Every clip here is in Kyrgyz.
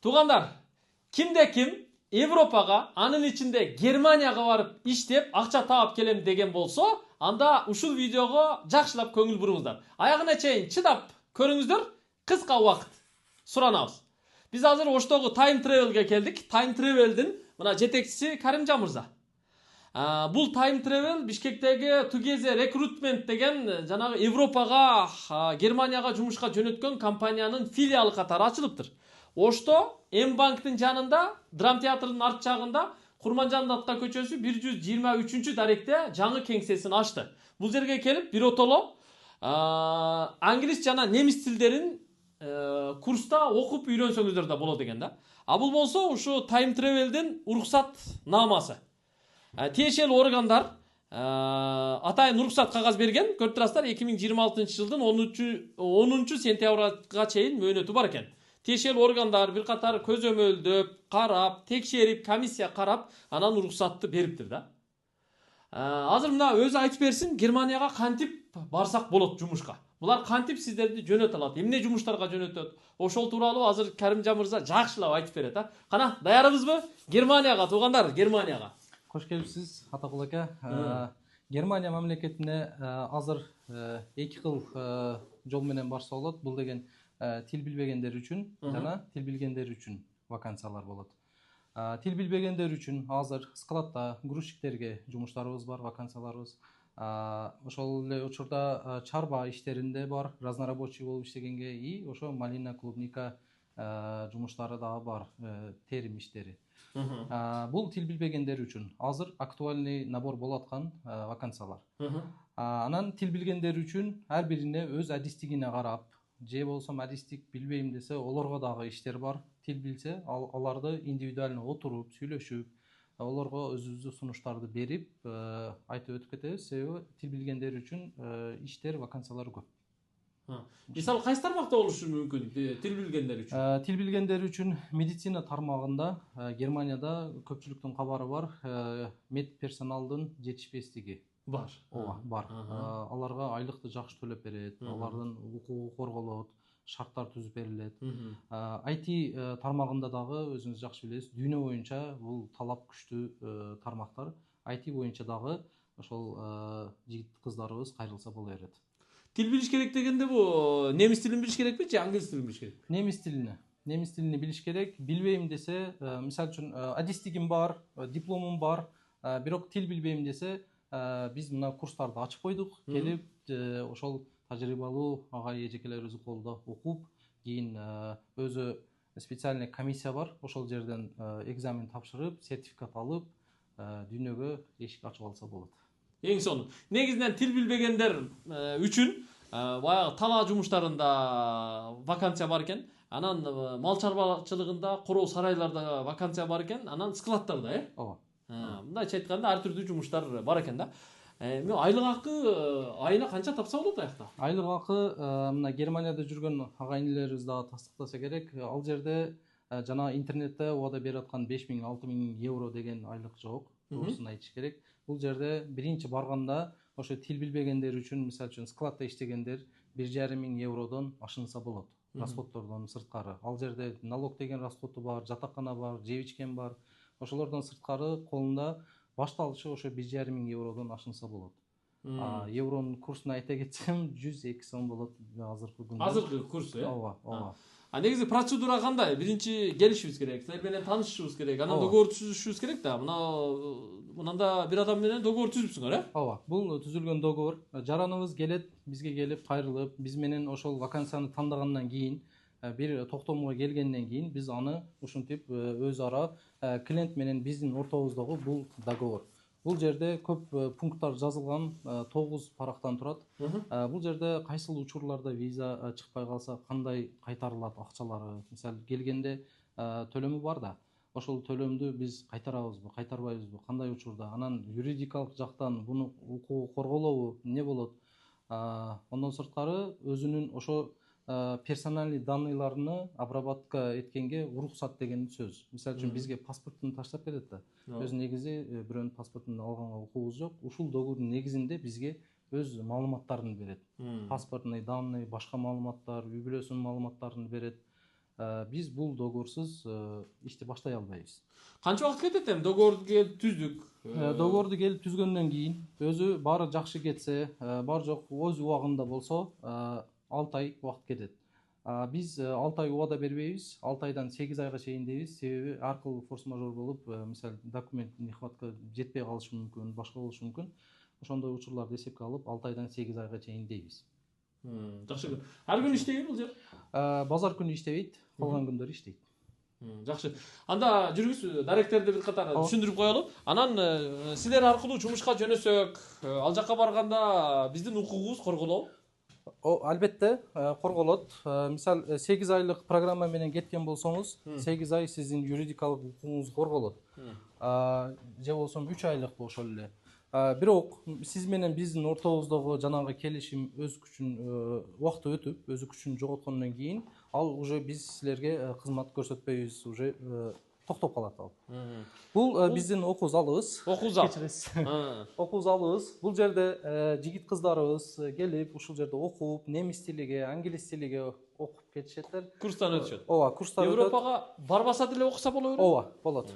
Туугандар, кимде ким Европага, анын ичинде Германияга барып иштеп, акча таап келем деген болсо, анда ушул видеого жакшылап көңүл буруңуздар. Аягына чейин чыдап көрүңүздөр, кыска убакыт суранабыз. Биз азыр Оштогу Time Travel'ге келдик. Time Travel'дин мына жетекчиси Каримжан мырза. Бул Time Travel Бишкектеги Together Recruitment деген жанагы Европага, Германияга жумушка жөнөткөн компаниянын филиалы катары ачылыптыр. Ошто М-банктын жанында, драм театрдын арт жагында Курманжан Датка көчөсү 123 даректе жаңы кеңсесин ачты. Бул жерге келип бир отоло англис жана немис тилдерин курста окуп үйрөнсөңүздөр да болот экен да. А бул болсо ушу Time Travel'дин уруксат наамасы. Тиешелүү органдар атайын уруксат кагаз берген. Көрүп турасыздар, 2026 жылдын 10 сентябрга чейин мөөнөтү бар экен. Тиешелүү органдар бир катар көзөмөлдөп, карап, текшерип, комиссия карап, анан уруксатты бериптир да. Азыр мына өзү айтып берсин, Германияга кантип барсак болот жумушка. Булар кантип сиздерди жөнөтө алат, эмне жумуштарга жөнөтөт? Ошол тууралуу азыр Каримжан мырза жакшылап айтып берет, Кана, даярбызбы? Германияга, туугандар, Германияга. Кош келипсиз, Атакул ака. Германия мамлекетине азыр эки кыл жол менен барса болот. Бул деген тил билбегендер үчүн жана тил билгендер үчүн вакансиялар болот. Тил билбегендер үчүн азыр складта грузчиктерге жумуштарыбыз бар, вакансияларыбыз. Ошол эле учурда чарба иштеринде бар, разнорабочий болуп иштегенге и ошо малина, клубника жумуштары дагы бар, терим иштери. Бул тил билбегендер үчүн азыр актуальный набор болуп аткан вакансиялар. Анан тил билгендер үчүн ар бирине өз адистигине карап, же болсо адистик билбейм десе, олорго дагы иштер бар. Тил билсе, аларды индивидуально отуруп, сүйлөшүп, олорго өзүбүздүн сунуштарды берип, айтып өтүп кетебиз. Себеби тил билгендер үчүн иштер, вакансиялар көп. Мисалы кайсы тармакта болушу мүмкүн тил билгендер үчүн? Тил билгендер үчүн медицина тармагында Германияда көпчүлүктүн кабары бар, мед персоналдын жетишпестиги бар. Ооба, бар. Аларга айлыкты жакшы төлөп берет, алардын укугу корголот, шарттар түзүп берилет. IT тармагында дагы өзүңүз жакшы билесиз, дүйнө боюнча бул талап күчтүү тармактар. IT боюнча дагы ошол жигит кыздарыбыз кайрылса боло берет. Тил билиш керек дегенде бул немис тилин билиш керекпи же англис тилин билиш керекпи? Немис тилини билиш керек. Билбейм десе, мисалы үчүн адистигим бар, дипломум бар, бирок тил билбейм десе, биз мына курстарды ачып койдук. Келип, ошол тажрыйбалуу агай эжекелерибиздин колунда окуп, кийин өзү специальный комиссия бар. Ошол жерден экзамен тапшырып, сертификат алып, дүйнөгө эшик ачып алса болот. Эң сонун. Негизинен тил билбегендер үчүн баягы талаа жумуштарында вакансия бар экен. Анан мал чарбачылыгында, короо сарайларда вакансия бар экен. Анан складтарда, Ооба. Мындайча айтканда ар түрдүү жумуштар бар экен да. Айлык акы айына канча тапса болот аякта? Айлык акы мына Германияда жүргөн агайыныларыбыз дагы тастыктаса керек. Ал жерде жана интернетте убада берип аткан 5000-6000 евро деген айлык жок. Тоогусун айтыш керек. Бул жерде биринчи барганда ошо тил билбегендер үчүн, мисалы үчүн складта иштегендер 1500 евродон ашынса болот. Расходтордон сырткары. Ал жерде налог деген расходу бар, жатакана бар, жеп ичкен бар. Ошолордон сырткары колунда башталышы ошо 1500 евродон ашынса болот. Евронун курсун айта кетсем 100-2 сом болот азыркы күндө. Азыркы курсу, Ооба. Негизи процедура кандай? Биринчи келишибиз керек, силер менен таанышышыбыз керек, анан договор түзүшүбүз керек да. Мынанда бир адам менен договор түзүпсүңөр, Ооба. Бул түзүлгөн договор. Жараныбыз келет, бизге келип кайрылып, биз менен ошол вакансияны тандагандан кийин, бир токтомго келгенден кийин биз аны ушинтип өз ара клиент менен биздин ортобуздагы бул договор. Бул жерде көп пункттар жазылган, 9 парактан турат. Бул жерде кайсыл учурларда виза чыкпай калса кандай кайтарылат акчалары, мисалы келгенде төлөмү бар да. Ошол төлөмдү биз кайтарабызбы, кайтарбайбызбы, кандай учурда? Анан юридикалык жактан буну укугу корголобу, эмне болот? Ондон сырткары өзүнүн ошо персональный данныйларını обработка эткенге уруксат деген сөз. Мисалы үчүн бизге паспортун таштап берет да. Өз негизи бирөөнүн паспортун алганга укугубуз жок. Ушул договордун негизинде бизге өз маалыматтарын берет. Паспортный данный, башка маалыматтар, үй бүлөсүнүн маалыматтарын берет. биз бул договорсуз ишти баштай албайбыз. Канча убакыт кетет эми договорду келип түздүк? Договорду келип түзгөндөн кийин өзү баары жакшы кетсе, бар жок өз убагында болсо 6 ай убакыт кетет. Биз 6 ай убада бербейбиз, 6 айдан 8 айга чейин дейбиз. Себеби ар кыл форс-мажор болуп, мисалы документ нехватка жетпей калышы мүмкүн, башка болушу мүмкүн. Ошондой учурларды эсепке алып 6 айдан 8 айга чейин дейбиз. Жакшы. Ар күнү иштейби бул жер? Базар күнү иштебейт, калган күндөрү иштейт. Жакшы. Анда жүрүңүз, даректерди бир катар түшүндүрүп коелу. Анан силер аркылуу жумушка жөнөсөк, ал жака барганда биздин укугубуз корголобу? Албетте корголот. Мисал 8 айлык программа менен кеткен болсоңуз, 8 ай сиздин юридикалык укугуңуз корголот. Же болсо 3 айлык болушу эле. Бирок сиз менен биздин ортобуздогу жанагы келишим өз күчүн убакыты өтүп, өз күчүн жоготкондон кийин ал уже биз силерге кызмат көрсөтпөйбүз, уже токтоп калат ал. Бул биздин окуу залыбыз. Окуу зал. Окуу залыбыз. Бул жерде жигит кыздарыбыз келип, ушул жерде окуп, немис тилиге, англис тилиге окуп кетишеттер. Курстан өтүшөт. Ооба, курстан өтөт. Европага барбаса деле окуса боло береби? Ооба, болот.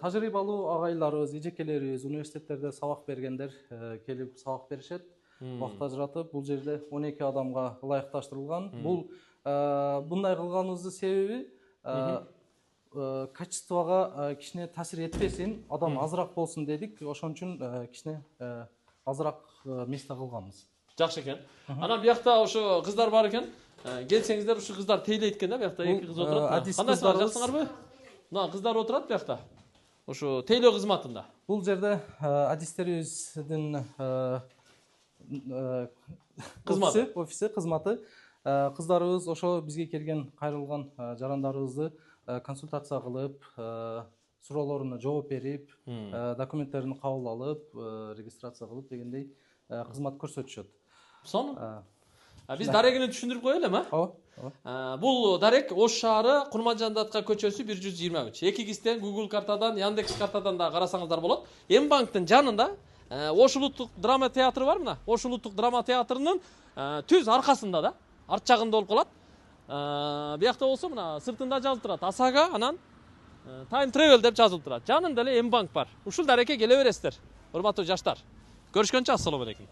Тажрыйбалуу агайларыбыз, эжекелерибиз, университеттерде сабак бергендер келип сабак беришет. Убакыт ажыратып, бул жерде 12 адамга ылайыкташтырылган. Бул мындай кылганыбыздын себеби качествого кичине таасир этпесин, адам азыраак болсун дедик. Ошон үчүн кичине азыраак место кылганбыз. Жакшы экен. Анан биякта ошо кыздар бар экен. Келсеңиздер, ушу кыздар тейлейт экен да, биякта эки кыз отурат. Кандай жаксыңарбы? Мына кыздар отурат биякта. Ошо тейлөө кызматында. Бул жерде адистерибиздин офиси кызматы. Кыздарыбыз ошо бизге келген кайрылган жарандарыбызды консультация кылып, суроолоруна жооп берип, документтерин кабыл алып, регистрация кылып дегендей кызмат көрсөтүшөт. Сонун. Биз дарегини түшүндүрүп коелу эми, Ооба. Бул дарек Ош шаары Курманжан Датка көчөсү 123. Эки кистен Google картадан, Яндекс картадан да карасаңыздар болот. М-банктын жанында Ош улуттук драма театры бар мына. Ош улуттук драма театрынын түз аркасында да, арт жагында болуп калат. Биякта болсо мына сыртында жазылып турат Асага, анан Time Travel деп жазылып турат. Жанында эле М-банк бар. Ушул дарекке келе бересиздер. Урматтуу жаштар. Көрүшкөнчө, ассалому алейкум.